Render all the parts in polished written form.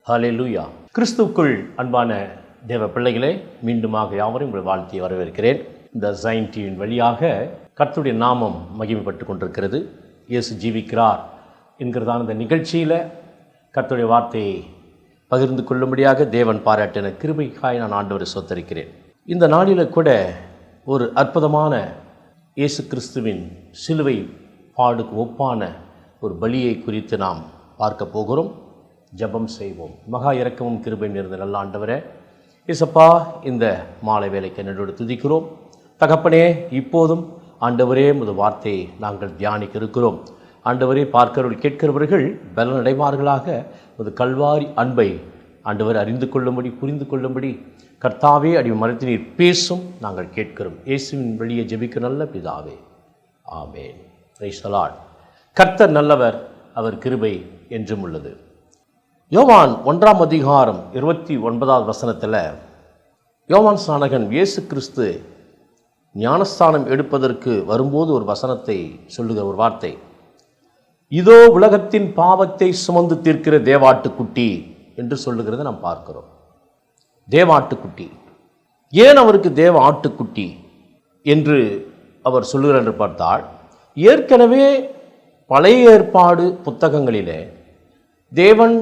ஹல்லேலூயா. கிறிஸ்துவுக்குள் அன்பான தேவ பிள்ளைகளே, மீண்டுமாக யாவரையும் உங்கள் வாழ்த்தி வரவேற்கிறேன். இந்த ஜைன் டிவியின் வழியாக கர்த்தருடைய நாமம் மகிமைப்பட்டு கொண்டிருக்கிறது. இயேசு ஜீவிக்கிறார் என்கிறதான இந்த நிகழ்ச்சியில் கர்த்தருடைய வார்த்தையை பகிர்ந்து கொள்ளும்படியாக தேவன் பாராட்டின கிருபைக்காய் நான் ஆண்டவரை ஸ்தோத்திரிக்கிறேன். இந்த நாளில் கூட ஒரு அற்புதமான இயேசு கிறிஸ்துவின் சிலுவை பாடுக்கு ஒப்பான ஒரு பலியை குறித்து நாம் பார்க்க போகிறோம். ஜெபம் செய்வோம். மகா இரக்கமும் கிருபை நிறைந்த நல்ல ஆண்டவரே, இயேசப்பா, இந்த மாலை வேலைக்கு என்னோடு துதிக்கிறோம். தகப்பனே, இப்போதும் ஆண்டவரே உமது வார்த்தையை நாங்கள் தியானிக்க இருக்கிறோம். ஆண்டவரே, பார்க்கிறவர்கள் கேட்கிறவர்கள் பலனடைவார்களாக. உமது கல்வாரி அன்பை ஆண்டவர் அறிந்து கொள்ளும்படி புரிந்து கொள்ளும்படி கர்த்தாவே அடி மரத்து நீர் பேசும் நாங்கள் கேட்கிறோம். இயேசுவின் வழியை ஜெபிக்க நல்ல பிதாவே, ஆமென். Praise the Lord. கர்த்தர் நல்லவர், அவர் கிருபை என்றும் உள்ளது. யோவான் 1ஆம் அதிகாரம் 29வது வசனத்தில் யோவான் ஸ்நானகன் இயேசு கிறிஸ்து ஞானஸ்தானம் எடுப்பதற்கு வரும்போது ஒரு வசனத்தை சொல்லுகிற ஒரு வார்த்தை, இதோ உலகத்தின் பாவத்தை சுமந்து தீர்க்கிற தேவாட்டுக்குட்டி என்று சொல்லுகிறத நாம் பார்க்கிறோம். தேவாட்டுக்குட்டி. ஏன் அவருக்கு தேவ ஆட்டுக்குட்டி என்று அவர் சொல்லுகிறார் என்று பார்த்தால், ஏற்கனவே பழைய ஏற்பாடு புத்தகங்களிலே தேவன்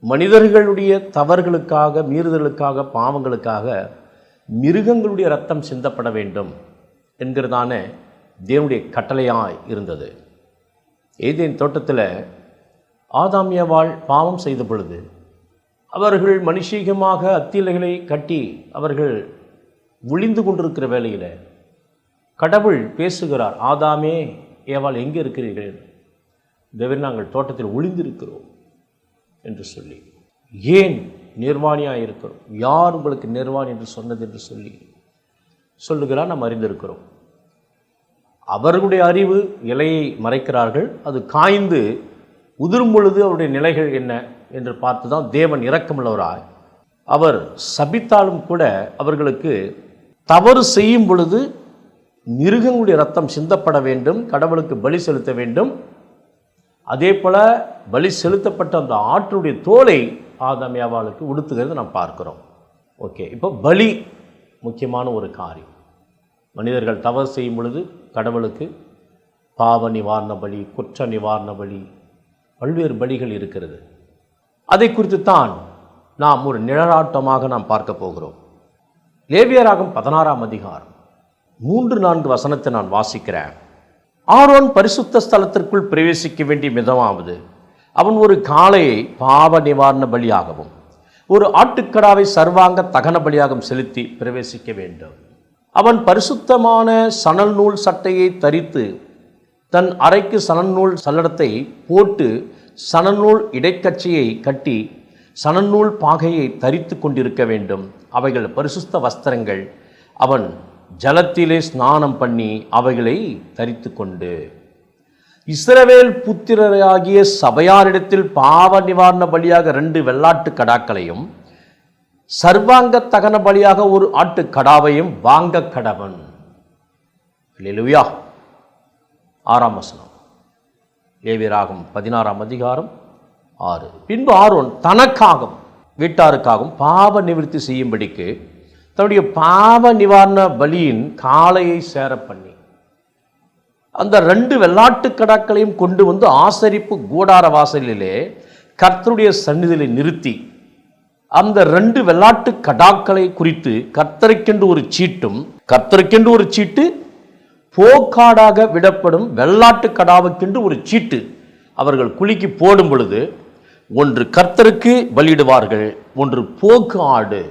மனிதர்களுடைய தவறுகளுக்காக, மீறுதலுக்காக, பாவங்களுக்காக மிருகங்களுடைய இரத்தம் சிந்தப்பட வேண்டும் என்கிறதான தேவனுடைய கட்டளையாய் இருந்தது. ஏதேன் தோட்டத்தில் ஆதாம் ஏவாள் பாவம் செய்த பொழுது அவர்கள் மனுஷீகமாக அத்திலைகளை கட்டி அவர்கள் ஒளிந்து கொண்டிருக்கிற வேளையில் கடவுள் பேசுகிறார், ஆதாமே ஏவாள் எங்கே இருக்கிறீர்கள்? தேவன், நாங்கள் தோட்டத்தில் ஒளிந்திருக்கிறோம் என்று சொல்லி. ஏன் நிர்வாணியாக இருக்கிறோம்? யார் உங்களுக்கு நிர்வாணி என்று சொன்னது என்று சொல்லி சொல்லுகிறார். நாம் அறிந்திருக்கிறோம். அவர்களுடைய அறிவு இலையை மறைக்கிறார்கள். அது காய்ந்து உதிரும் பொழுது அவருடைய நிலைகள் என்ன என்று பார்த்து தான் தேவன் இரக்கமுள்ளவராய் அவர் சபித்தாலும் கூட அவர்களுக்கு தவறு செய்யும் பொழுது மிருகங்களுடைய இரத்தம் சிந்தப்பட வேண்டும், கடவுளுக்கு பலி செலுத்த வேண்டும். அதே போல் பலி செலுத்தப்பட்ட அந்த ஆட்டுடைய தோலை ஆதாம் ஏவாளுக்கு உடுத்துகிறது நாம் பார்க்கிறோம். ஓகே, இப்போ பலி முக்கியமான ஒரு காரியம். மனிதர்கள் தவறு செய்யும் பொழுது கடவுளுக்கு பாவ நிவாரண பலி, குற்ற நிவாரண பலி, பல்வேறு பலிகள் இருக்கிறது. அதை குறித்து தான் நாம் ஒரு நிழலாட்டமாக நாம் பார்க்க போகிறோம். லேவியராகம் 16ஆம் அதிகாரம் 3-4 வசனத்தை நான் வாசிக்கிறேன். ஆரோன் பரிசுத்த ஸ்தலத்திற்குள் பிரவேசிக்க வேண்டிய மிதமாவது, அவன் ஒரு காளையை பாவ நிவாரண பலியாகவும் ஒரு ஆட்டுக்கடாவை சர்வாங்க தகன பலியாகவும் செலுத்தி பிரவேசிக்க வேண்டும். அவன் பரிசுத்தமான சணல் நூல் சட்டையை தரித்து தன் அறைக்கு சணல் நூல் சல்லடத்தை போட்டு சணல் நூல் இடைக்கச்சையை கட்டி சணல் நூல் பாகையை தரித்து கொண்டிருக்க வேண்டும். அவைகள் பரிசுத்த வஸ்திரங்கள். அவன் ஜலத்திலே ஸ்நானம் பண்ணி அவைகளை தரித்து கொண்டு இஸ்ரவேல் புத்திரராகிய சபையாரிடத்தில் பாவ நிவாரண பலியாக 2 வெள்ளாட்டு கடாக்களையும் சர்வாங்க தகன பலியாக ஒரு ஆட்டு கடாவையும் வாங்க கடவன். அல்லேலூயா. 6ஆம் வசனம், லேவியராகம் 16ஆம் அதிகாரம் 6. பின்பு ஆரோன் தனக்காகவும் வீட்டாருக்காகவும் பாவ நிவிர்த்தி செய்யும்படிக்கு தன்னுடைய பாவ நிவாரண பலியின் காளையை சேர பண்ணி அந்த 2 வெள்ளாட்டு கடாக்களையும் கொண்டு வந்து ஆசரிப்பு கூடார வாசலிலே கர்த்தருடைய சந்நிதியிலே நிறுத்தி அந்த 2 வெள்ளாட்டு கடாக்களை குறித்து கர்த்தருக்கென்று ஒரு சீட்டு, போக்காடாக விடப்படும் வெள்ளாட்டு கடாவுக்கென்று ஒரு சீட்டு அவர்கள் குலுக்கி போடும் பொழுது ஒன்று கர்த்தருக்கு பலியிடுவார்கள், ஒன்று போக்கு ஆடு,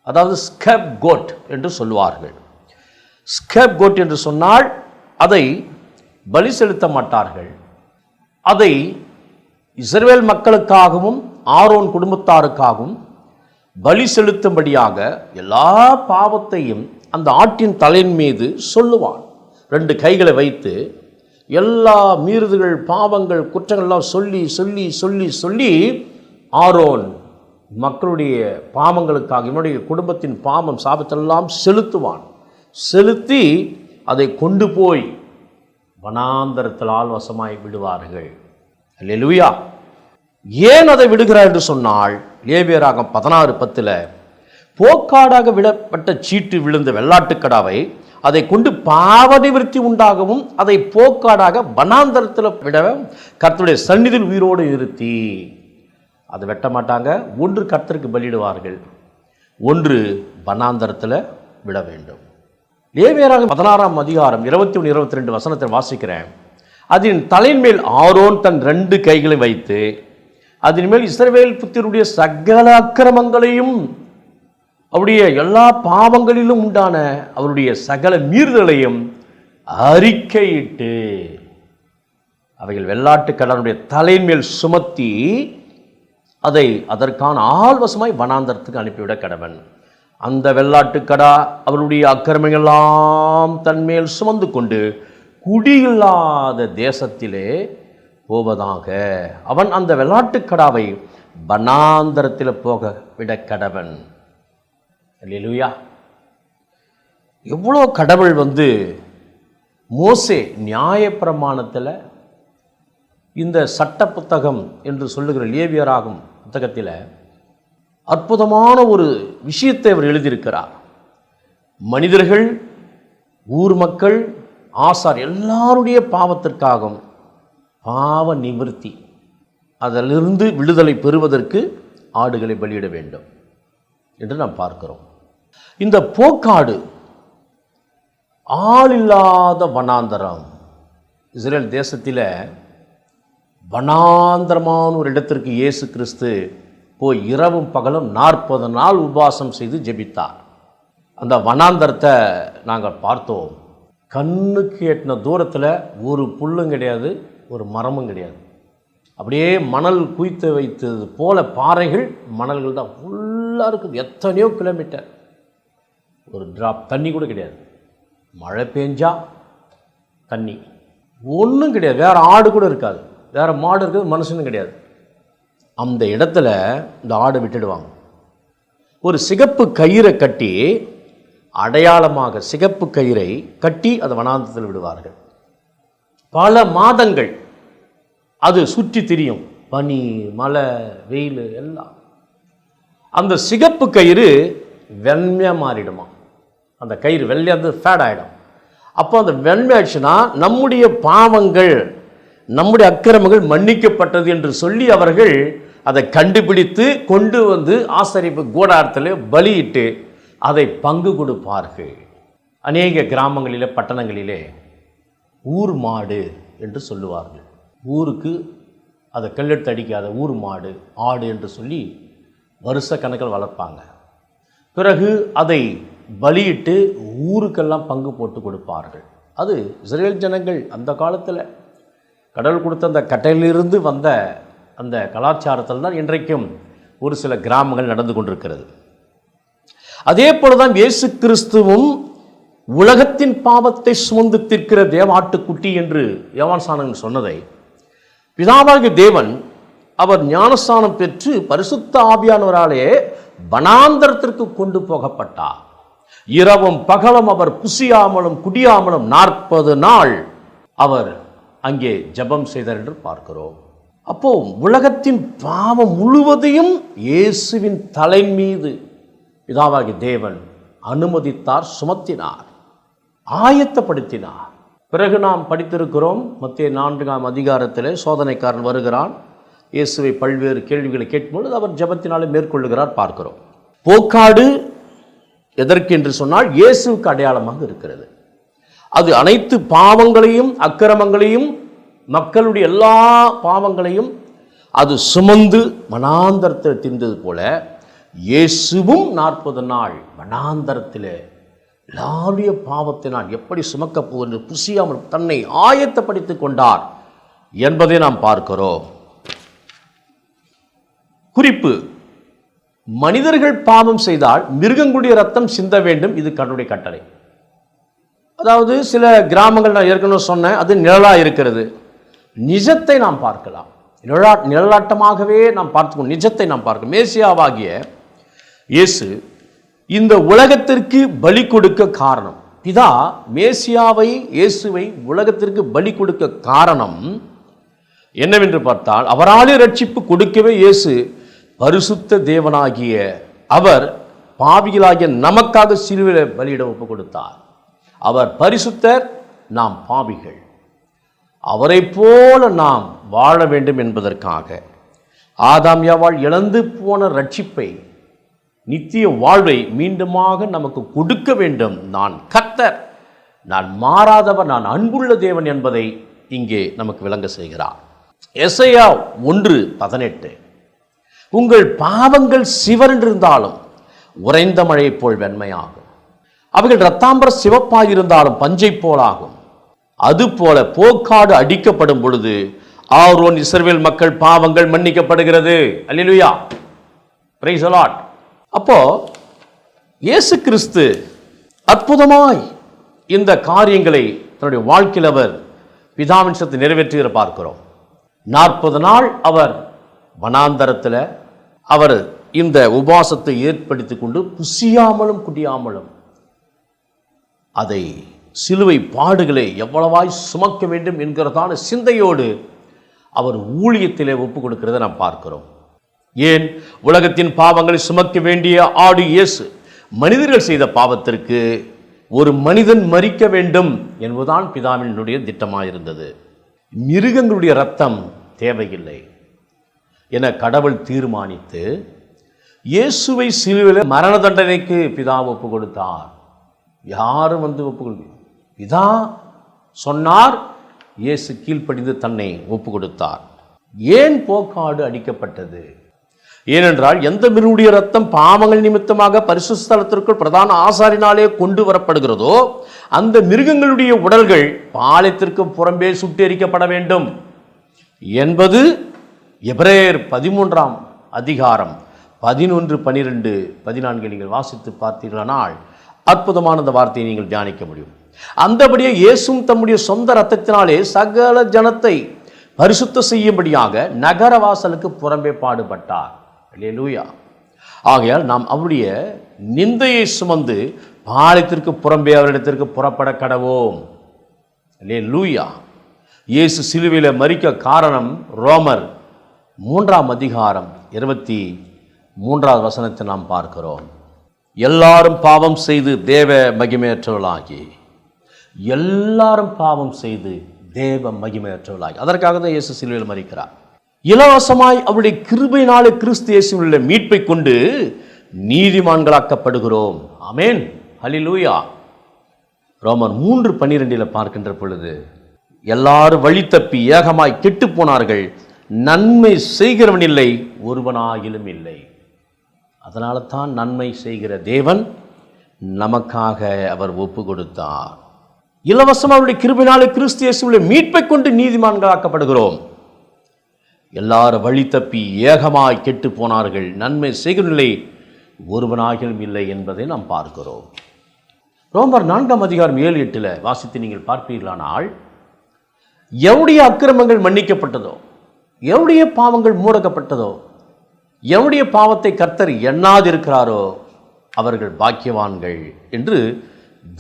அதாவது ஸ்கேப் கோட் என்று சொல்வார்கள். ஸ்கேப் கோட் என்று சொன்னால் அதை பலி செலுத்த மாட்டார்கள். அதை இஸ்ரவேல் மக்களுக்காகவும் ஆரோன் குடும்பத்தாருக்காகவும் பலி செலுத்தும்படியாக எல்லா பாவத்தையும் அந்த ஆட்டின் தலையின் மீது சொல்லுவான். 2 கைகளை வைத்து எல்லா மீறுதல்கள், பாவங்கள், குற்றங்கள்லாம் சொல்லி சொல்லி சொல்லி சொல்லி ஆரோன் மக்களுடைய பாவங்களுக்காக, என்னுடைய குடும்பத்தின் பாவம் சாபத்தெல்லாம் செலுத்துவான். செலுத்தி அதை கொண்டு போய் வனாந்தரத்தில் ஆள்வசமாய் விடுவார்கள். அல்லேலூயா. ஏன் அதை விடுகிறார் என்று சொன்னால், லேவியராகமம் 16:10 போக்காடாக விடப்பட்ட சீட்டு விழுந்த வெள்ளாட்டுக்கடாவை அதை கொண்டு பாவ நிவிர்த்தி உண்டாகவும் அதை போக்காடாக வனாந்தரத்தில் விட கர்த்தருடைய சந்நிதியில் உயிரோடு நிறுத்தி, அதை வெட்ட மாட்டாங்க. ஒன்று கர்த்தருக்கு பலியிடுவார்கள், ஒன்று வனாந்தரத்தில் விட வேண்டும். லேவியராகமம் 16 அதிகாரம் 21, 22 வசனத்தை வாசிக்கிறேன். அதன் தலையின் மேல் ஆரோன் தன் 2 கைகளை வைத்து அதன் மேல் இஸ்ரவேல் புத்திரருடைய சகல அக்கிரமங்களையும் அவருடைய எல்லா பாவங்களிலும் உண்டான அவருடைய சகல மீறுதலையும் அறிக்கையிட்டு அவைகள் வெள்ளாட்டுக்கடாவுடைய தலையின் மேல் சுமத்தி அதை அதற்கான ஆள்வசமாய் வனாந்தரத்துக்கு அனுப்பிவிட கடவன். அந்த வெள்ளாட்டுக்கடா அவருடைய அக்கிரமங்களெல்லாம் தன்மேல் சுமந்து கொண்டு குடியில்லாத தேசத்திலே போவதாக. அவன் அந்த வெள்ளாட்டுக்கடாவை வனாந்தரத்தில் போக விட கடவன். அல்லேலூயா! எவ்வளோ கடவுள் மோசே நியாயப்பிரமாணத்தில் இந்த சட்ட புத்தகம் என்று சொல்லுகிற லேவியராகும் புத்தகத்தில் அற்புதமான ஒரு விஷயத்தை அவர் எழுதியிருக்கிறார். மனிதர்கள், ஊர் மக்கள், ஆசார் எல்லாருடைய பாவத்திற்காகவும் பாவ நிவர்த்தி, அதிலிருந்து விடுதலை பெறுவதற்கு ஆடுகளை பலியிட வேண்டும் என்று நாம் பார்க்கிறோம். இந்த போக்காடு ஆளில்லாத வனாந்தரம், இஸ்ரேல் தேசத்தில் வனாந்தரமான ஒரு இடத்திற்கு இயேசு கிறிஸ்து போய் இரவும் பகலும் 40 நாள் உபவாசம் செய்து ஜெபித்தார். அந்த வனாந்தரத்தை நாங்கள் பார்த்தோம். கண்ணுக்கு எட்டின தூரத்தில் ஒரு புல்லும் கிடையாது, ஒரு மரமும் கிடையாது. அப்படியே மணல் குய்த்து வைத்தது போல பாறைகள், மணல்கள் தான் ஃபுல்லாக இருக்குது. எத்தனையோ கிலோமீட்டர், ஒரு டிராப் தண்ணி கூட கிடையாது. மழை பெஞ்சா தண்ணி ஒன்றும் கிடையாது. வேறு ஆடு கூட இருக்காது, வேறு மாடு இருக்குது, மனுஷனும் கிடையாது. அந்த இடத்துல இந்த ஆடை விட்டுடுவாங்க. ஒரு சிகப்பு கயிறை கட்டி, அடையாளமாக சிகப்பு கயிறை கட்டி அதை வனாந்தரத்தில் விடுவார்கள். பல மாதங்கள் அது சுற்றி திரியும். பனி, மழை, வெயில் எல்லாம். அந்த சிகப்பு கயிறு வெண்மையாக மாறிடுமா. அந்த கயிறு வெள்ளையாக ஃபேட் ஆகிடும். அப்போ அந்த வெண்மையாச்சுன்னா நம்முடைய பாவங்கள், நம்முடைய அக்கிரமங்கள் மன்னிக்கப்பட்டது என்று சொல்லி அவர்கள் அதை கண்டுபிடித்து கொண்டு ஆசரிப்பு கூடாரத்தில் பலியிட்டு அதை பங்கு கொடுப்பார்கள். அநேக கிராமங்களிலே, பட்டணங்களிலே ஊர் மாடு என்று சொல்லுவார்கள். ஊருக்கு அதை கல்லெடுத்து அடிக்காத ஊர் மாடு, ஆடு என்று சொல்லி வருஷ கணக்கில் வளர்ப்பாங்க. பிறகு அதை பலியிட்டு ஊருக்கெல்லாம் பங்கு போட்டு கொடுப்பார்கள். அது இஸ்ரேல் ஜனங்கள் அந்த காலத்தில் கடவுள் கொடுத்த அந்த கட்டையிலிருந்து வந்த அந்த கலாச்சாரத்தில் தான் இன்றைக்கும் ஒரு சில கிராமங்கள் நடந்து கொண்டிருக்கிறது. அதே போலதான் இயேசு கிறிஸ்துவும் உலகத்தின் பாவத்தை சுமந்து தீர்க்கிற தேவாட்டுக்குட்டி என்று யோவான் ஸ்நானகன் சொன்னதை, பிதாவாகிய தேவன் அவர் ஞானஸ்நானம் பெற்று பரிசுத்த ஆவியானவராலே வனாந்தரத்திற்கு கொண்டு போகப்பட்டார். இரவும் பகலும் அவர் புசியாமலும் குடியாமலும் 40 நாள் அவர் அங்கே ஜெபம் செய்தார் என்று பார்க்கிறோம். அப்போ உலகத்தின் பாவம் முழுவதையும் இயேசுவின் தலை மீது பிதாவாகிய தேவன் அனுமதித்தார், சுமத்தினார், ஆயத்தப்படுத்தினார். பிறகு நாம் படித்திருக்கிறோம், மத்தேயு 4 அதிகாரத்தில் சோதனைக்காரன் வருகிறான், இயேசுவை பல்வேறு கேள்விகளை கேட்கும்பொழுது அவர் ஜெபத்தினாலே மேற்கொள்ளுகிறார் பார்க்கிறோம். போக்காடு எதற்கு என்று சொன்னால் இயேசுவுக்கு அடையாளமாக இருக்கிறது. அது அனைத்து பாவங்களையும் அக்கிரமங்களையும், மக்களுடைய எல்லா பாவங்களையும் அது சுமந்து வனாந்தரத்தில் திரிந்தது போல இயேசுவும் 40 நாள் வனாந்தரத்தில் எல்லாருடைய பாவத்தினால் எப்படி சுமக்க போவென்று புசியாமல் தன்னை ஆயத்தப்படுத்திக் கொண்டார் என்பதை நாம் பார்க்கிறோம். குறிப்பு: மனிதர்கள் பாவம் செய்தால் மிருகங்களுடைய ரத்தம் சிந்த வேண்டும். இது கடவுளுடைய கட்டளை. அதாவது சில கிராமங்கள் நான் ஏற்கனவே சொன்னேன், அது நிழலாக இருக்கிறது. நிஜத்தை நாம் பார்க்கலாம். நிழலாட்டமாகவே நாம் பார்த்துக்கணும். நிஜத்தை நாம் பார்க்க மேசியாவாகிய இயேசு இந்த உலகத்திற்கு பலி கொடுக்க காரணம், பிதா மேசியாவை இயேசுவை உலகத்திற்கு பலி கொடுக்க காரணம், என்னவென்று பார்த்தால், அவராலே ரட்சிப்பு கொடுக்கவே இயேசு பரிசுத்த தேவனாகிய அவர் பாவிகளாகிய நமக்காக சிலுவையில் பலியிட ஒப்பு கொடுத்தார். அவர் பரிசுத்தர், நாம் பாவிகள். அவரை போல நாம் வாழ வேண்டும் என்பதற்காக ஆதாம் ஏவாள் இழந்து போன ரட்சிப்பை, நித்திய வாழ்வை மீண்டுமாக நமக்கு கொடுக்க வேண்டும். நான் கர்த்தர், நான் மாறாதவர், நான் அன்புள்ள தேவன் என்பதை இங்கே நமக்கு விளங்க செய்கிறார். எசையா 1:18, உங்கள் பாவங்கள் சிவரென்றிருந்தாலும் உறைந்த மழை போல் வெண்மையாகும், அவைகள் இரத்தாம்பர சிவப்பாயிருந்தாலும் பஞ்சை போலாகும். அதுபோல போக்காடு அடிக்கப்படும் பொழுது ஆரோன் இஸ்ரவேல் மக்கள் பாவங்கள் மன்னிக்கப்படுகிறது. அல்லேலூயா, பிரைஸ் தி லார்ட். அப்போ இயேசு கிறிஸ்து அற்புதமாய் இந்த காரியங்களை தன்னுடைய வாழ்க்கையில் அவர் பிதாவின் சித்தத்தை நிறைவேற்றுகிற பார்க்கிறோம். 40 நாள் அவர் வனாந்தரத்தில் அவர் இந்த உபவாசத்தை ஏற்படுத்தி கொண்டு புசியாமலும் குடியாமலும் அதை சிலுவை பாடுகளை எவ்வளவாய் சுமக்க வேண்டும் என்கிறதான சிந்தையோடு அவர் ஊழியத்திலே ஒப்பு கொடுக்கிறத நாம் பார்க்கிறோம். ஏன்? உலகத்தின் பாவங்களை சுமக்க வேண்டிய ஆடு இயேசு மனிதர்கள் செய்த பாவத்திற்கு ஒரு மனிதன் மரிக்க வேண்டும் என்பதுதான் பிதாவினுடைய திட்டமாயிருந்தது. மிருகங்களுடைய இரத்தம் தேவையில்லை என கடவுள் தீர்மானித்து இயேசுவை சிலுவையில் மரண தண்டனைக்கு பிதா ஒப்பு கொடுத்தார். யாரும் ஒப்பு கொடுக்க, பிதா சொன்னார், இயேசு கீழ்ப்படிந்து தன்னை ஒப்பு கொடுத்தார். ஏன் போக்காடு அடிக்கப்பட்டது? ஏனென்றால் எந்த மிருகனுடைய ரத்தம் பாவங்கள் நிமித்தமாக பரிசுத்த ஸ்தலத்திற்குள் பிரதான ஆசாரினாலே கொண்டு வரப்படுகிறதோ அந்த மிருகங்களுடைய உடல்கள் பாளையத்திற்கு புறம்பே சுட்டெரிக்கப்பட வேண்டும் என்பது எபிரேயர் 13ஆம் அதிகாரம் 11, 12, 14 நீங்கள் வாசித்து பார்த்தீர்களானால் அற்புதமான அந்த வார்த்தையை நீங்கள் தியானிக்க முடியும். அந்தபடியே இயேசுவும் தம்முடைய சொந்த இரத்தத்தினாலே சகல ஜனத்தை பரிசுத்த செய்யும்படியாக நகர வாசலுக்கு புறம்பே பாடுபட்டார். அல்லேலூயா. ஆகையால் நாம் அவருடைய நிந்தையை சுமந்து பாளையத்திற்கு புறம்பே அவரிடத்திற்கு புறப்பட கடவோம். அல்லேலூயா. இயேசு சிலுவையில் மரிக்க காரணம் ரோமர் 3ஆம் அதிகாரம் 23வது வசனத்தை நாம் பார்க்கிறோம். எல்லாரும் பாவம் செய்து தேவ மகிமையற்றவர்களாகி, எல்லாரும் பாவம் செய்து தேவ மகிமையற்றவர்களாகி, அதற்காக தான் இயேசு சிலுவையில் மரிக்கிறார். இலவசமாய் அவருடைய கிருபையினாலே கிறிஸ்து இயேசுவின் மீட்பை கொண்டு நீதிமான்களாக்கப்படுகிறோம். ஆமென், ஹல்லேலூயா. ரோமர் 3:12 பார்க்கின்ற பொழுது, எல்லாரும் வழி தப்பி ஏகமாய் கெட்டு போனார்கள், நன்மை செய்கிறவன் இல்லை, ஒருவனாயிலும் இல்லை. அதனால தான் நன்மை செய்கிற தேவன் நமக்காக அவர் ஒப்பு கொடுத்தார். இலவசம் அவருடைய கிருபையினாலே கிறிஸ்து இயேசுவின் மீட்பை கொண்டு நீதிமான்களாக்கப்படுகிறோம். எல்லாரும் வழி தப்பி ஏகமாய் கெட்டு போனார்கள், நன்மை செய்கிறவனில்லை, ஒருவனாகிலும் இல்லை என்பதை நாம் பார்க்கிறோம். ரோமர் 4ஆம் அதிகாரம் 7, 8 வாசித்து நீங்கள் பார்ப்பீர்களானால், எவருடைய அக்கிரமங்கள் மன்னிக்கப்பட்டதோ, எவருடைய பாவங்கள் மூடக்கப்பட்டதோ, எவருடைய பாவத்தை கர்த்தர் எண்ணாதிருக்கிறாரோ அவர்கள் பாக்கியவான்கள் என்று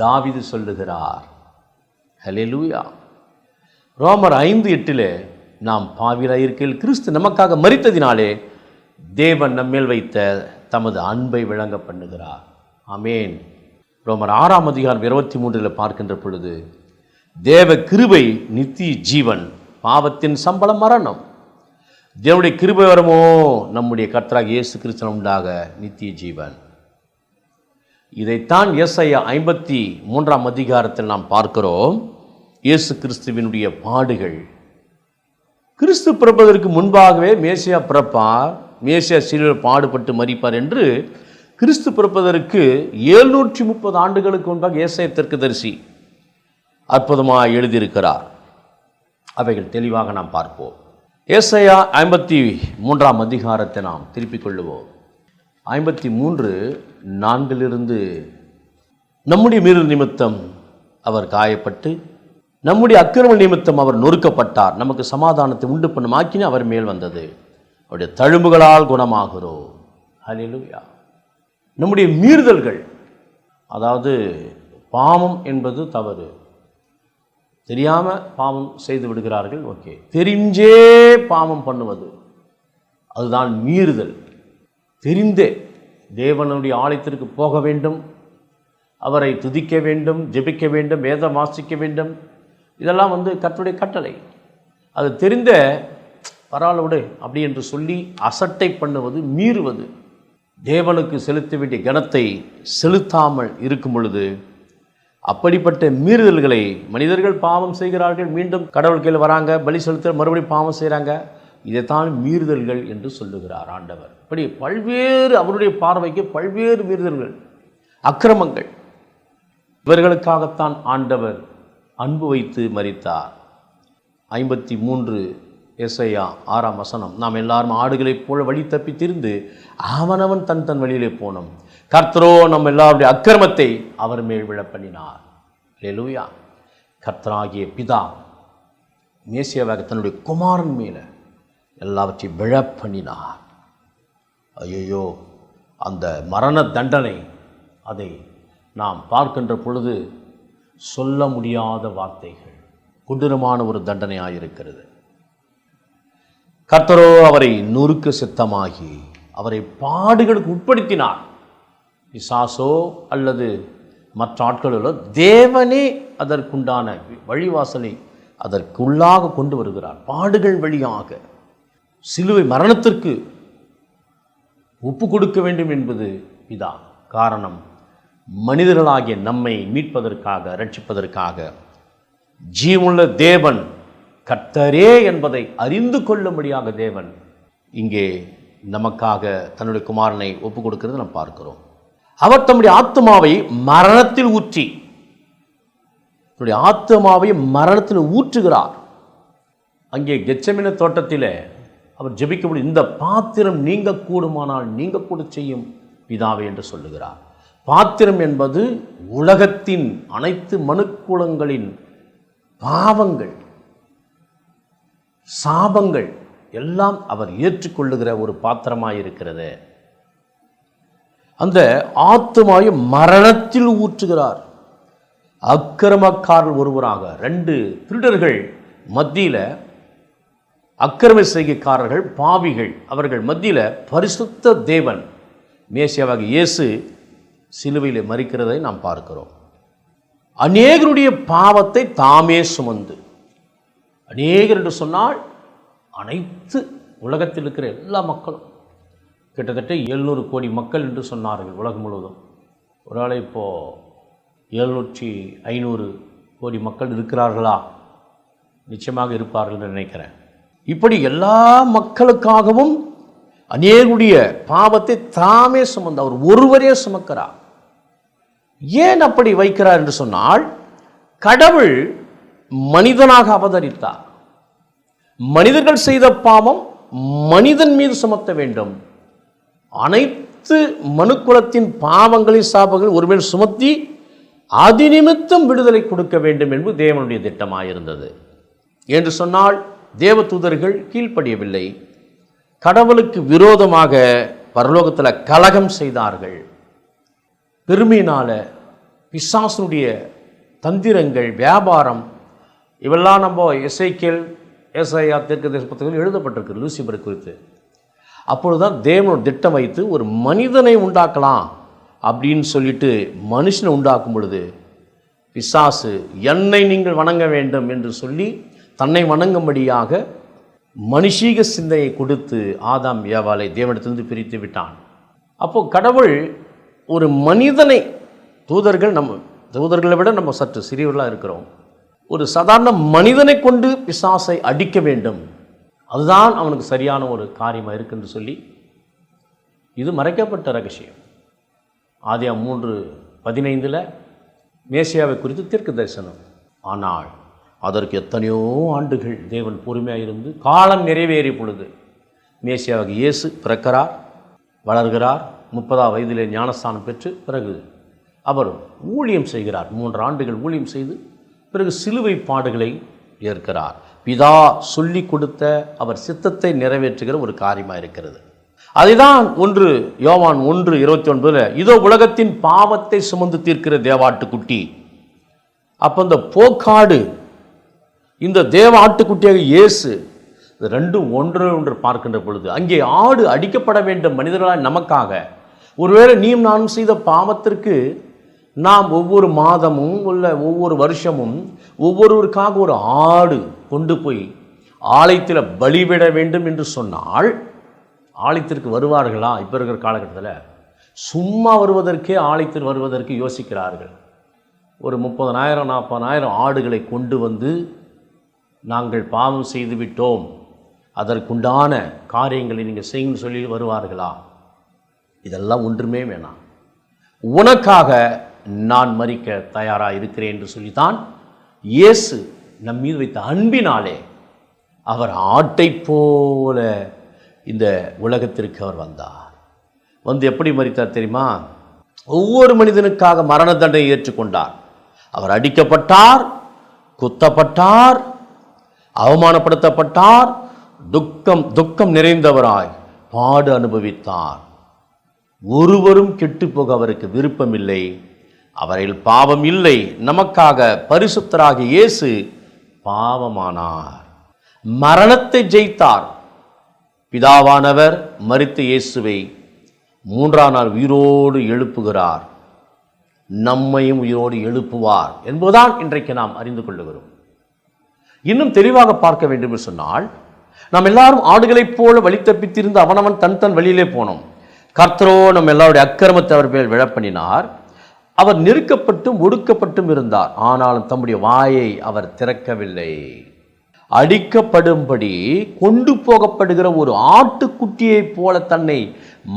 தாவீது சொல்லுகிறார். ஹல்லேலூயா. ரோமர் 5:8 நாம் பாவிகளாய் இருக்கையில் கிறிஸ்து நமக்காக மரித்ததினாலே தேவன் நம்மேல் வைத்த தமது அன்பை விளங்க பண்ணுகிறார். ஆமேன். ரோமர் 6ஆம் அதிகாரம் 23 பார்க்கின்ற பொழுது, தேவ கிருபை நித்திய ஜீவன், பாவத்தின் சம்பளம் மரணம். தேவனுடைய கிருபை வரமோ நம்முடைய கர்த்தராகிய இயேசு கிறிஸ்து உண்டாக நித்திய ஜீவன். இதைத்தான் ஏசாயா 53ஆம் அதிகாரத்தில் நாம் பார்க்கிறோம். இயேசு கிறிஸ்துவினுடைய பாடுகள், கிறிஸ்து பிறப்பதற்கு முன்பாகவே மேசியா பிறப்பார், மேசியா சிலுவையில் பாடுபட்டு மரிப்பார் என்று கிறிஸ்து பிறப்பதற்கு 730 ஆண்டுகளுக்கு முன்பாக ஏசாயா தீர்க்கதரிசி அற்புதமாக எழுதியிருக்கிறார். அவைகள் தெளிவாக நாம் பார்ப்போம். ஏசாயா 53ஆம் அதிகாரத்தை நாம் திருப்பிக் கொள்ளுவோம். 53:4 நம்முடைய மீறல் நிமித்தம் அவர் காயப்பட்டு, நம்முடைய அக்கிரம நிமித்தம் அவர் நொறுக்கப்பட்டார், நமக்கு சமாதானத்தை உண்டு பண்ணும் ஆக்கினி அவர் மேல் வந்தது, அவருடைய தழும்புகளால் குணமாகிறோம். ஹல்லேலூயா. நம்முடைய மீறுதல்கள், அதாவது பாவம் என்பது தவறு, தெரியாமல் பாவம் செய்து விடுகிறார்கள். ஓகே, தெரிஞ்சே பாவம் பண்ணுவது அதுதான் மீறுதல். தெரிந்தே தேவனுடைய ஆலயத்திற்கு போக வேண்டும், அவரை துதிக்க வேண்டும், ஜெபிக்க வேண்டும், வேதம் வாசிக்க வேண்டும். இதெல்லாம் கர்த்தருடைய கட்டளை. அது தெரிந்த பரவாயில்ல விடு அப்படி என்று சொல்லி அசட்டை பண்ணுவது மீறுவது. தேவனுக்கு செலுத்த வேண்டிய கனத்தை செலுத்தாமல் இருக்கும் பொழுது அப்படிப்பட்ட மீறுதல்களை மனிதர்கள் பாவம் செய்கிறார்கள். மீண்டும் கடவுள் கையில் வராங்க, பலி செலுத்த மறுபடியும் பாவம் செய்கிறாங்க. இதைத்தான் மீறுதல்கள் என்று சொல்லுகிறார் ஆண்டவர். இப்படி பல்வேறு அவருடைய பார்வைக்கு பல்வேறு மீறுதல்கள், அக்கிரமங்கள். இவர்களுக்காகத்தான் ஆண்டவர் அன்பு வைத்து மரித்தார். 53 எசையா 6ஆம் வசனம், நாம் எல்லாரும் ஆடுகளைப் போல வழி தப்பி திரிந்து அவனவன் தன் வழியிலே போனோம், கர்த்தரோ நம்ம எல்லாருடைய அக்கிரமத்தை அவர் மேல் விழ பண்ணினார். அல்லேலூயா. கர்த்தராகிய பிதா மேசியாவாக தன்னுடைய குமாரன் மேலே எல்லாவற்றையும் விழ பண்ணினார். ஐயோ, அந்த மரண தண்டனை அதை நாம் பார்க்கின்ற பொழுது சொல்ல முடியாத வார்த்தைகள், கொடூரமான ஒரு தண்டனையாக இருக்கிறது. கர்த்தரோ அவரை நொறுக்க சித்தமாகி அவரை பாடுகளுக்கு உட்படுத்தினார். பிசாசோ அல்லது மற்ற ஆட்களோ, தேவனே அதற்குண்டான வழிவாசலை அதற்குள்ளாக கொண்டு வருகிறார். பாடுகள் வழியாக சிலுவை மரணத்திற்கு ஒப்பு கொடுக்க வேண்டும் என்பது பிதா. காரணம், மனிதர்களாகிய நம்மை மீட்பதற்காக, ரட்சிப்பதற்காக ஜீவனுள்ள தேவன் கர்த்தரே என்பதை அறிந்து கொள்ளும்படியாக தேவன் இங்கே நமக்காக தன்னுடைய குமாரனை ஒப்பு கொடுக்கிறது நாம் பார்க்கிறோம். அவர் தம்முடைய ஆத்மாவை மரணத்தில் ஊற்றி, தன்னுடைய ஆத்மாவை மரணத்தில் ஊற்றுகிறார். அங்கே கெத்செமனே தோட்டத்தில் அவர் ஜெபிக்கக்கூடிய, இந்த பாத்திரம் நீங்க கூடுமானால் நீங்க கூட செய்யும் பிதாவே என்று சொல்லுகிறார். பாத்திரம் என்பது உலகத்தின் அனைத்து மனுக்குலங்களின் பாவங்கள், சாபங்கள் எல்லாம் அவர் ஏற்றுக்கொள்ளுகிற ஒரு பாத்திரமாயிருக்கிறது. அந்த ஆத்துமாவை மரணத்தில் ஊற்றுகிறார். அக்கிரமக்காரர்கள் ஒருவராக 2 திருடர்கள் மத்தியில், அக்கிரம செய்கைக்காரர்கள், பாவிகள், அவர்கள் மத்தியில் பரிசுத்த தேவன் மேசியாவாக இயேசு சிலுவையில் மரிக்கிறதை நாம் பார்க்கிறோம். அநேகருடைய பாவத்தை தாமே சுமந்து, அநேகர் என்று சொன்னால் அனைத்து உலகத்தில் இருக்கிற எல்லா மக்களும், கிட்டத்தட்ட 700 கோடி மக்கள் என்று சொன்னார்கள் உலகம் முழுவதும். ஒரு ஆளை இப்போது 700-500 கோடி மக்கள் இருக்கிறார்களா? நிச்சயமாக இருப்பார்கள் என்று நினைக்கிறேன். இப்படி எல்லா மக்களுக்காகவும் அநேகருடைய பாவத்தை தாமே சுமந்து அவர் ஒருவரே சுமக்கிறார். ஏன் அப்படி வைக்கிறார் என்று சொன்னால், கடவுள் மனிதனாக அவதரித்தார். மனிதர்கள் செய்த பாவம் மனிதன் மீது சுமத்த வேண்டும். அனைத்து மனுக்குலத்தின் பாவங்களின் சாபங்கள் ஒருவேளை சுமத்தி அதிநிமித்தம் விடுதலை கொடுக்க வேண்டும் என்பது தேவனுடைய திட்டமாயிருந்தது. என்று சொன்னால் தேவதூதர்கள் கீழ்ப்படியவில்லை. கடவுளுக்கு விரோதமாக பரலோகத்தில் கலகம் செய்தார்கள். பெருமையினால பிசாசனுடைய தந்திரங்கள், வியாபாரம், இவெல்லாம் நம்ம எசேக்கியேல், ஏசாயா தீர்க்கதரிசி புத்தகத்தில் எழுதப்பட்டிருக்கு லூசிபர் குறித்து. அப்பொழுதுதான் தேவனோட திட்டம் வைத்து ஒரு மனிதனை உண்டாக்கலாம் அப்படின்னு சொல்லிட்டு மனுஷனை உண்டாக்கும் பொழுது பிசாசு என்னை நீங்கள் வணங்க வேண்டும் என்று சொல்லி தன்னை வணங்கும்படியாக மனுஷீக சிந்தையை கொடுத்து ஆதாம் ஏவாளை தேவனிடத்திலிருந்து பிரித்து விட்டான். அப்போது கடவுள் ஒரு மனிதனை, தூதர்களை விட நம்ம சற்று சிறியவர்களாக இருக்கிறோம், ஒரு சாதாரண மனிதனை கொண்டு பிசாசை அடிக்க வேண்டும், அதுதான் அவனுக்கு சரியான ஒரு காரியமாக இருக்குன்னு சொல்லி, இது மறைக்கப்பட்ட ரகசியம். ஆதியாகமம் 3:15 மேசியாவை குறித்து தீர்க்க தரிசனம். ஆனால் அதற்கு எத்தனையோ ஆண்டுகள் தேவன் பொறுமையாக இருந்து காலம் நிறைவேறிய பொழுது மேசியாவாக இயேசு பிறக்கிறார், வளர்கிறார். 30ஆம் வயதிலே ஞானஸ்தானம் பெற்று பிறகு அவர் ஊழியம் செய்கிறார். 3 ஆண்டுகள் ஊழியம் செய்து பிறகு சிலுவை பாடுகளை ஏற்கிறார். பிதா சொல்லி கொடுத்த அவர் சித்தத்தை நிறைவேற்றுகிற ஒரு காரியமாக இருக்கிறது. அதுதான் யோவான் 1:29 இதோ உலகத்தின் பாவத்தை சுமந்து தீர்க்கிற தேவாட்டுக்குட்டி. அப்போ இந்த போக்காடு இந்த தேவ ஆட்டுக்குட்டியாக இயேசு, இது ரெண்டும் ஒன்று பார்க்கின்ற பொழுது அங்கே ஆடு அடிக்கப்பட வேண்டும் மனிதர்களால் நமக்காக. ஒருவேளை நீயும் நானும் செய்த பாவத்திற்கு நாம் ஒவ்வொரு மாதமும் ஒவ்வொரு வருஷமும் ஒவ்வொருவருக்காக ஒரு ஆடு கொண்டு போய் ஆலயத்தில் பலிவிட வேண்டும் என்று சொன்னால் ஆலயத்திற்கு வருவார்களா? இப்போ இருக்கிற காலகட்டத்தில் சும்மா வருவதற்கே ஆலயத்தில் வருவதற்கு யோசிக்கிறார்கள். ஒரு 30,000 40,000 ஆடுகளை கொண்டு வந்து நாங்கள் பாவம் செய்து விட்டோம், அதற்குண்டான காரியங்களை நீங்கள் செய்யுன்னு சொல்லி வருவார்களா? இதெல்லாம் ஒன்றுமே வேணாம். உனக்காக நான் மரிக்க தயாராக இருக்கிறேன் என்று சொல்லித்தான் இயேசு நம் மீது வைத்த அன்பினாலே அவர் ஆட்டை போல இந்த உலகத்திற்கு அவர் வந்தார். வந்து எப்படி மரித்தார் தெரியுமா? ஒவ்வொரு மனிதனுக்காக மரண தண்டனை ஏற்றுக்கொண்டார். அவர் அடிக்கப்பட்டார், குத்தப்பட்டார், அவமானப்படுத்தப்பட்டார், துக்கம் நிறைந்தவராய் பாடு அனுபவித்தார். ஒருவரும் கெட்டுப்போக அவருக்கு விருப்பமில்லை, அவரில் பாவம் இல்லை. நமக்காக பரிசுத்தராகிய இயேசு பாவமானார், மரணத்தை ஜெயித்தார். பிதாவானவர் மரித்த இயேசுவை 3ஆம் நாள் உயிரோடு எழுப்புகிறார், நம்மையும் உயிரோடு எழுப்புவார் என்பதுதான் இன்றைக்கு நாம் அறிந்து கொள்ளுகிறோம். இன்னும் தெளிவாக பார்க்க வேண்டும் என்று சொன்னால், நாம் எல்லாரும் ஆடுகளைப் போல வழி தப்பித்திருந்து அவனவன் தன் வழியிலே போனோம். கர்த்தரோ நம்ம எல்லாருடைய அக்கிரமத்தை அவர் மேல் விழப்பண்ணினார். அவர் நெருக்கப்பட்டும் ஒடுக்கப்பட்டும் இருந்தார், ஆனாலும் தம்முடைய வாயை அவர் திறக்கவில்லை. அடிக்கப்படும்படி கொண்டு போகப்படுகிற ஒரு ஆட்டுக்குட்டியைப் போல தன்னை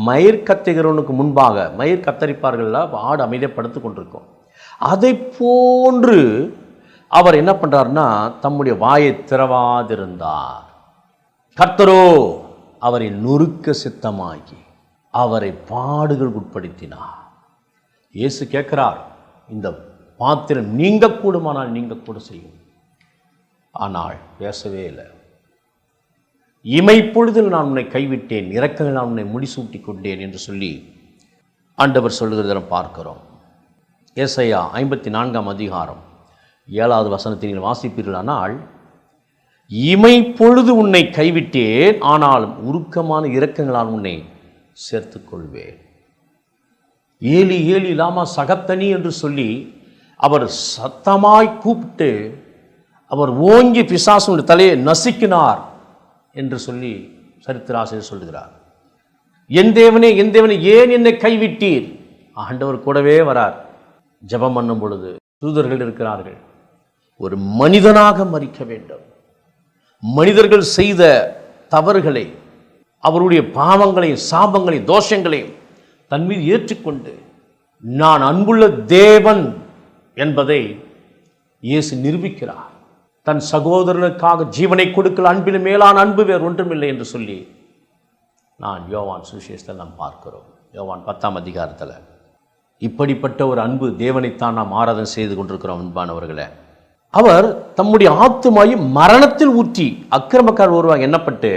மயிர் கத்துகிறவனுக்கு முன்பாக, மயிர் கத்தரிப்பார்கள், ஆடு அமைதிப்படுத்திக் கொண்டிருக்கும், அதை போன்று அவர் என்ன பண்றார்னா தம்முடைய வாயை திறவாதிருந்தார். கர்த்தரோ அவரை நொறுக்க சித்தமாகி அவரை பாடுகள் உட்படுத்தினார். இயேசு கேட்கிறார், இந்த பாத்திரம் நீங்க கூடுமானால் நீங்க கூட செய்யும். ஆனால் பேசவே இல்லை. இமைப்பொழுதில் நான் உன்னை கைவிட்டேன், இரக்கங்கள் நான் உன்னை முடிசூட்டி கொண்டேன் என்று சொல்லி ஆண்டவர் சொல்லுகிறத பார்க்கிறோம். ஏசாயா 54ஆம் அதிகாரம் 7வது வசனத்தை நீங்கள் வாசிப்பீர்களானால், இமைப்பொழுது உன்னை கைவிட்டேன், ஆனாலும் உருக்கமான இரக்கங்களால் உன்னை சேர்த்துக்கொள்வேன். ஏலி ஏலி லாமா சகத்தனி என்று சொல்லி அவர் சத்தமாய் கூப்பிட்டு அவர் ஓங்கி பிசாசுடைய தலையை நசுக்கினார் என்று சொல்லி சரித்திராசிரியர் சொல்லுகிறார். என் தேவனே என் தேவனே ஏன் என்னை கைவிட்டீர்? ஆண்டவர் கூடவே வரார். ஜெபம் பண்ணும் பொழுது தூதர்கள் இருக்கிறார்கள். ஒரு மனிதனாக மரிக்க வேண்டும். மனிதர்கள் செய்த தவறுகளை, அவருடைய பாவங்களை, சாபங்களை, தோஷங்களை தன் மீது ஏற்றுக்கொண்டு நான் அன்புள்ள தேவன் என்பதை இயேசு நிரூபிக்கிறார். தன் சகோதரனுக்காக ஜீவனை கொடுக்கல, அன்பின் மேலான அன்பு வேறு ஒன்றுமில்லை என்று சொல்லி நான் யோவான் சுவிசேஷத்தில் நாம் பார்க்கிறோம். யோவான் 10ஆம் அதிகாரத்தில் இப்படிப்பட்ட ஒரு அன்பு தேவனைத்தான் நாம் ஆராதனை செய்து கொண்டிருக்கிறோம். அன்பானவர்களே, அவர் தம்முடைய ஆத்துமாயை மரணத்தில் ஊற்றி, அக்கிரமக்காரர் ஒருவாங்க எண்ணப்பட்டு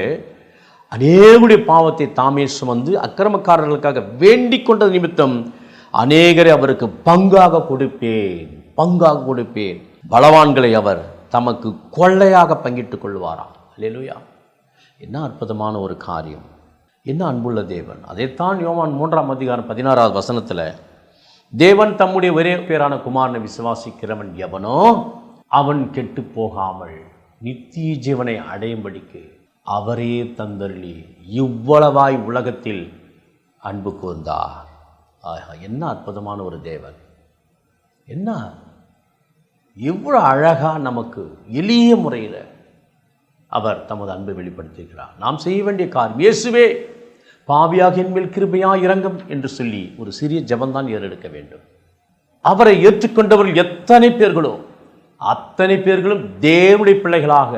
அநேகருடைய பாவத்தை தாமே சுமந்து அக்கிரமக்காரர்களுக்காக வேண்டிக் கொண்டது நிமித்தம் அநேகரை அவருக்கு பங்காக கொடுப்பேன். பலவான்களை அவர் தமக்கு கொள்ளையாக பங்கிட்டுக் கொள்வாராம். அல்லேலூயா! என்ன அற்புதமான ஒரு காரியம், என்ன அன்புள்ள தேவன். அதைத்தான் யோவான் 3ஆம் அதிகாரம் 16வது வசனத்தில், தேவன் தம்முடைய ஒரே பேரான குமாரனை விசுவாசிக்கிறவன் எவனோ அவன் கெட்டு போகாமல் நித்திய ஜீவனை அடையும்படிக்கு அவரே தந்தருளி இவ்வளவாய் உலகத்தில் அன்பு கூர்ந்தார். என்ன அற்புதமான ஒரு தேவன்! என்ன எவ்வளோ அழகாக நமக்கு எளிய முறையில் அவர் தமது அன்பை வெளிப்படுத்தியிருக்கிறார். நாம் செய்ய வேண்டிய காரியம், இயேசுவே பாவியாக என்மேல் கிருபையாய் இரங்கும் என்று சொல்லி ஒரு சிறிய ஜெபந்தான் ஏறெடுக்க வேண்டும். அவரை ஏற்றுக்கொண்டவர்கள் எத்தனை பேர்களோ அத்தனை பேர்களும் தேவனுடைய பிள்ளைகளாக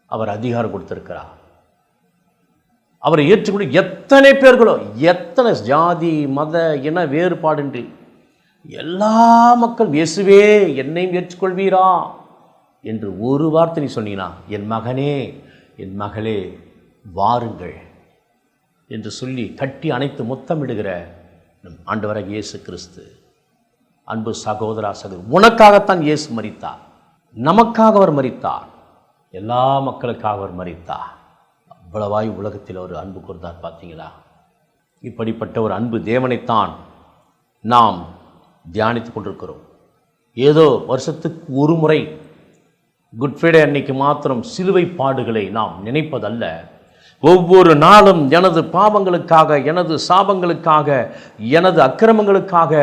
அவர் அதிகாரம் கொடுத்திருக்கிறார். அவரை ஏற்றுக்கொண்டு எத்தனை பேர்களோ, எத்தனை ஜாதி மத இன வேறுபாடின்றி எல்லா மக்கள் இயேசுவே என்னையும் ஏற்றுக்கொள்வீரா என்று ஒரு வார்த்தை நீ சொன்னீங்கன்னா, என் மகனே என் மகளே வாருங்கள் என்று சொல்லி கட்டி அணைத்து முத்தமிடுகிற நம் ஆண்டவராகிய இயேசு கிறிஸ்து. அன்பு சகோதரா, உனக்காகத்தான் இயேசு மரித்தார், நமக்காக அவர் மரித்தார். எல்லா மக்களுக்காக அவர் மரித்தார். அவ்வளவாய் உலகத்தில் ஒரு அன்பு கூர்ந்தார். பார்த்தீங்களா? இப்படிப்பட்ட ஒரு அன்பு தேவனைத்தான் நாம் தியானித்து கொண்டிருக்கிறோம். ஏதோ வருஷத்துக்கு ஒரு முறை குட் ஃப்ரைடே அன்னைக்கு மாத்திரம் சிலுவை பாடுகளை நாம் நினைப்பதல்ல. ஒவ்வொரு நாளும் எனது பாவங்களுக்காக, எனது சாபங்களுக்காக, எனது அக்கிரமங்களுக்காக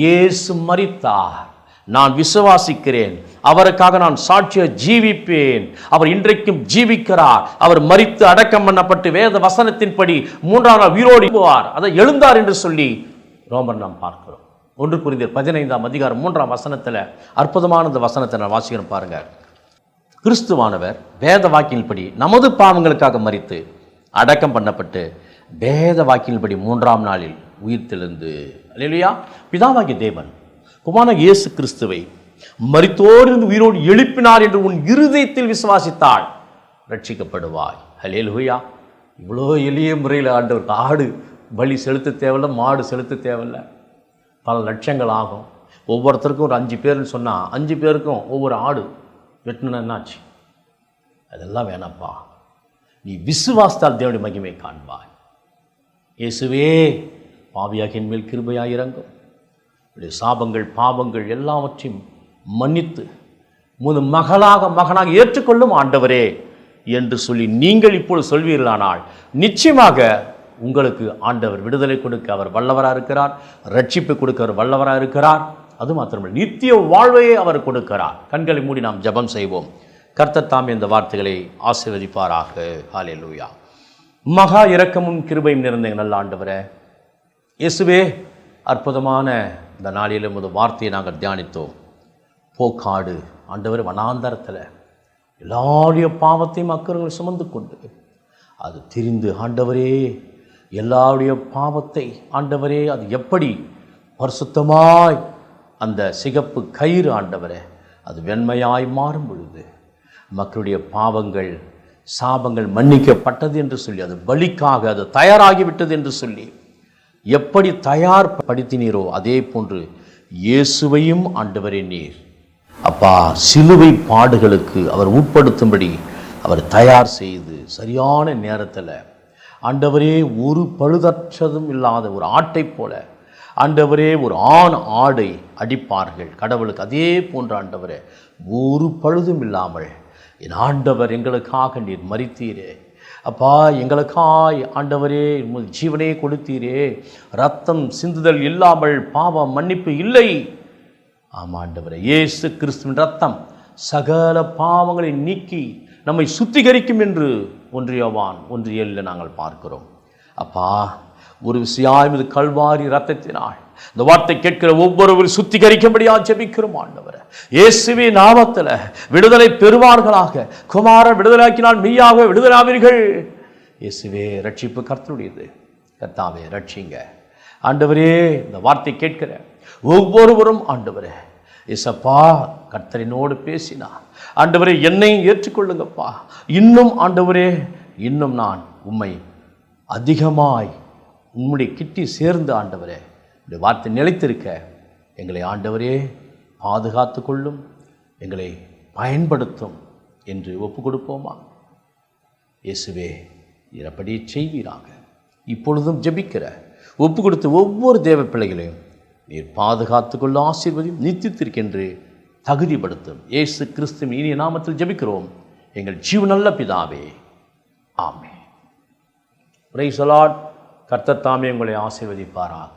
இயேசு மரித்தார். நான் விசுவாசிக்கிறேன், அவருக்காக நான் சாட்சிய ஜீவிப்பேன். அவர் இன்றைக்கும் ஜீவிக்கிறார். அவர் மரித்து அடக்கம் பண்ணப்பட்டு வேத வசனத்தின்படி 3ஆம் நாள் உயிரோடு போவார், அதை எழுந்தார் என்று சொல்லி ரோமர் நாம் பார்க்கிறோம். 1 கொரிந்தியர் 15ஆம் அதிகாரம் 3ஆம் வசனத்தில் அற்புதமான இந்த வசனத்தை நான் வாசிக்கிறேன் பாருங்க. கிறிஸ்துவானவர் வேத வாக்கின்படி நமது பாவங்களுக்காக மரித்து அடக்கம் பண்ணப்பட்டு வேத வாக்கின்படி 3ஆம் நாளில் உயிர்த்தெழுந்து, அல்லேலூயா, பிதாவாகிய தேவன் குமாரனாகிய இயேசு கிறிஸ்துவை மரித்தோரிலிருந்து உயிரோடு எழுப்பினார் என்று உன் இருதயத்தில் விசுவாசித்தால் ரட்சிக்கப்படுவாய். அல்லேலூயா. இவ்வளோ எளிய முறையில் ஆண்டவருக்கு ஆடு பலி செலுத்த தேவையில்லை, மாடு செலுத்த தேவையில்லை. பல லட்சங்கள் ஆகும். ஒவ்வொருத்தருக்கும் ஒரு 5 பேர்னு சொன்னால் 5 பேருக்கும் ஒவ்வொரு ஆடு வெட்டணும்னா என்னாச்சு? அதெல்லாம் வேணாப்பா. நீ விசுவாசத்தால் தேவனுடைய மகிமை காண்பாய். இயேசுவே, பாவியாகிய என் மேல் கிருபையாய் இறங்கும். சாபங்கள் பாவங்கள் எல்லாவற்றையும் மன்னித்து மகனாக ஏற்றுக்கொள்ளும் ஆண்டவரே என்று சொல்லி நீங்கள் இப்பொழுது சொல்வீர்களானால் நிச்சயமாக உங்களுக்கு ஆண்டவர் விடுதலை கொடுக்க அவர் வல்லவராக இருக்கிறார். ரட்சிப்பு கொடுக்க அவர் வல்லவராக இருக்கிறார். அது மாத்திரமல்ல, நித்திய வாழ்வையே அவர் கொடுக்கிறார். கண்களை மூடி நாம் ஜெபம் செய்வோம். கர்த்தர் தாமே இந்த வார்த்தைகளை ஆசீர்வதிப்பாராக. ஹல்லேலூயா. மகா இரக்கமும் கிருபையும் நிறைந்த நல்ல ஆண்டவரே, இயேசுவே, அற்புதமான இந்த நாளிலும் ஒரு வார்த்தையை நாங்கள் தியானித்தோம். போக்காடு ஆண்டவர் வனாந்தரத்தில் எல்லாருடைய பாவத்தையும் அக்கிரமங்களை சுமந்து கொண்டு அது திரிந்து, ஆண்டவரே, எல்லாருடைய பாவத்தை ஆண்டவரே அது எப்படி பரிசுத்தமாய் அந்த சிகப்பு கயிறு ஆண்டவரே அது வெண்மையாய் மாறும் பொழுது மக்களுடைய பாவங்கள் சாபங்கள் மன்னிக்கப்பட்டது என்று சொல்லி, அது பலிக்காக அது தயாராகிவிட்டது என்று சொல்லி எப்படி தயார்படுத்தினீரோ அதே போன்று இயேசுவையும் ஆண்டவரே நீர் அப்பா சிலுவை பாடுகளுக்கு அவர் உட்படுத்தும்படி அவர் தயார் செய்து சரியான நேரத்தில் ஆண்டவரே ஒரு பழுதற்றதும் இல்லாத ஒரு ஆட்டை போல ஆண்டவரே ஒரு ஆண் ஆடை அடிப்பார்கள் கடவுளுக்கு, அதே போன்ற ஆண்டவரே ஒரு பழுதும் இல்லாமல் என் ஆண்டவர் எங்களுக்காக நீர் மரித்தீரே அப்பா, எங்களுக்காய் ஆண்டவரே ஜீவனே கொடுத்தீரே, ரத்தம் சிந்துதல் இல்லாமல் பாவம் மன்னிப்பு இல்லை. ஆமாம் ஆண்டவரே, இயேசு கிறிஸ்துவின் ரத்தம் சகல பாவங்களை நீக்கி நம்மை சுத்திகரிக்கும் என்று 1 யோவான் 1:7 நாங்கள் பார்க்கிறோம். அப்பா, ஒரு விசையாய் இது கல்வாரி ரத்தத்தினால் இந்த வார்த்தை கேட்கிற ஒவ்வொருவரும் சுத்திகரிக்கும்படியா ஜெபிக்கிறோம் ஆண்டவரே. இயேசுவின் நாமத்தில் விடுதலை பெறுவார்களாக. குமாரன் விடுதலாக்கினால் மெய்யாக விடுதலாவீர்கள். இயேசுவே, ரட்சிப்பு கர்த்தருடையது. கர்த்தாவே ரட்சிங்க ஆண்டவரே. இந்த வார்த்தை கேட்கிற ஒவ்வொருவரும் ஆண்டவரே இயேசப்பா கர்த்தரினோடு பேசினார். ஆண்டவரே, என்னையும் ஏற்றுக்கொள்ளுங்கப்பா. இன்னும் ஆண்டவரே, இன்னும் நான் உம்மை அதிகமாய் உம்முடைய கிட்டி சேர்ந்து ஆண்டவரே உடைய வார்த்தை நிலைத்திருக்க எங்களை ஆண்டவரே பாதுகாத்து கொள்ளும், எங்களை பயன்படுத்தும் என்று ஒப்பு கொடுப்போமா? இயேசுவே, அப்படி செய்வீராக. இப்பொழுதும் ஜெபிக்கிற ஒப்பு கொடுத்து ஒவ்வொரு தேவ பிள்ளைகளையும் நீர் பாதுகாத்து கொள்ள ஆசீர்வதியும் நித்தித்திருக்கென்று தகுதிப்படுத்தும். இயேசு கிறிஸ்துவின் இனிய நாமத்தில் ஜெபிக்கிறோம் எங்கள் ஜீவனுள்ள பிதாவே, ஆமென். Praise the Lord. கர்த்தர் தாமே உங்களை ஆசீர்வதிப்பாராக.